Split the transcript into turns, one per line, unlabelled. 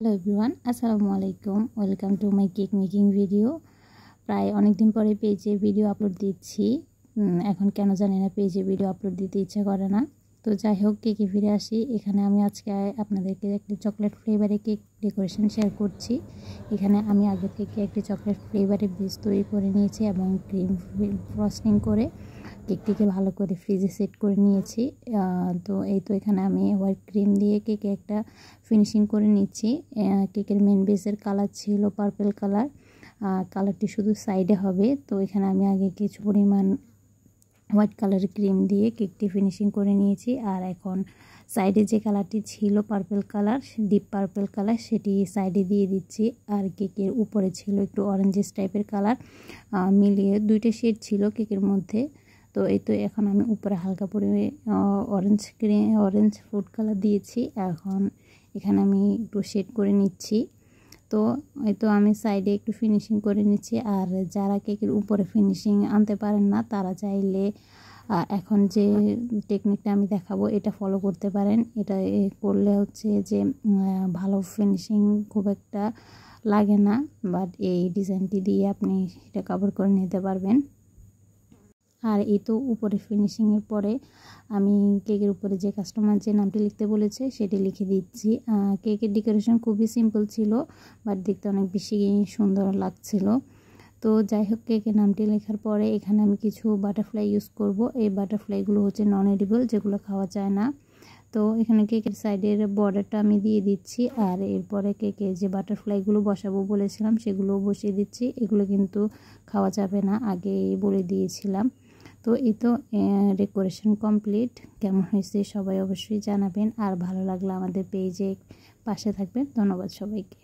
Hello everyone, আসসালামু আলাইকুম। Welcome to my cake making video. প্রায় অনেক দিন পরে পেজে ভিডিও আপলোড দিচ্ছি। এখন কেন জানি না পেজে ভিডিও আপলোড দিতে ইচ্ছা করে না। তো যাই হোক, কেকে ফিরে আসি। এখানে আমি আজকে আপনাদেরকে একটি চকলেট ফ্লেভারে কেক ডেকোরেশন শেয়ার করছি। এখানে আমি আগে থেকে একটি চকলেট ফ্লেভারে বেস তৈরি করে নিয়েছি এবং ক্রিম ফ্রস্টিং করে কেকটিকে ভালো করে ফ্রিজে সেট করে নিয়েছি। তো এই তো এখানে আমি হোয়াইট ক্রিম দিয়ে কেকে একটা ফিনিশিং করে নিচ্ছি। কেকের মেন বেসের কালার ছিল পার্পল কালার, কালারটি শুধু সাইডে হবে। তো এখানে আমি আগে কিছু পরিমাণ হোয়াইট কালারের ক্রিম দিয়ে কেকটি ফিনিশিং করে নিয়েছি। আর এখন সাইডে যে কালারটি ছিল purple colour, deep purple colour, সেটি সাইডে দিয়ে দিচ্ছি। আর কেকের উপরে ছিল একটু অরেঞ্জিস টাইপের কালার, মিলিয়ে দুইটা শেড ছিল কেকের মধ্যে। তো এই তো এখন আমি উপরে হালকা পরিমাণে অরেঞ্জ ফুড কালার দিয়েছি। এখন এখানে আমি একটু শেড করে নিচ্ছি। তো এই তো আমি সাইডে একটু ফিনিশিং করে নিচ্ছি। আর যারা কেকের উপরে ফিনিশিং আনতে পারেন না, তারা চাইলে এখন যে টেকনিকটা আমি দেখাবো এটা ফলো করতে পারেন। এটা করলে হচ্ছে যে ভালো ফিনিশিং খুব একটা লাগে না, বাট এই ডিজাইনটি দিয়ে আপনি এটা কভার করে নিতে পারবেন। আর এই তো উপরে ফিনিশিংয়ের পরে আমি কেকের উপরে যে কাস্টমার যে নামটি লিখতে বলেছে সেটি লিখে দিচ্ছি। কেকের ডেকোরেশন খুবই সিম্পল ছিল, বাট দেখতে অনেক বেশি সুন্দর লাগছিল। তো যাই হোক, কেকের নামটি লেখার পরে এখানে আমি কিছু বাটারফ্লাই ইউজ করব। এই বাটারফ্লাইগুলো হচ্ছে নন এডিবল, যেগুলো খাওয়া যায় না। তো এখানে কেকের সাইডের বর্ডারটা আমি দিয়ে দিচ্ছি। আর এরপরে কেকে যে বাটারফ্লাইগুলো বসাবো বলেছিলাম সেগুলো বসিয়ে দিচ্ছি। এগুলো কিন্তু খাওয়া যাবে না, আগে বলে দিয়েছিলাম। তো এই তো ডেকোরেশন কমপ্লিট। কেমন হয়েছে সবাই অবশ্যই জানাবেন। আর ভালো লাগলে আমাদের পেজে পাশে থাকবেন। ধন্যবাদ সবাইকে।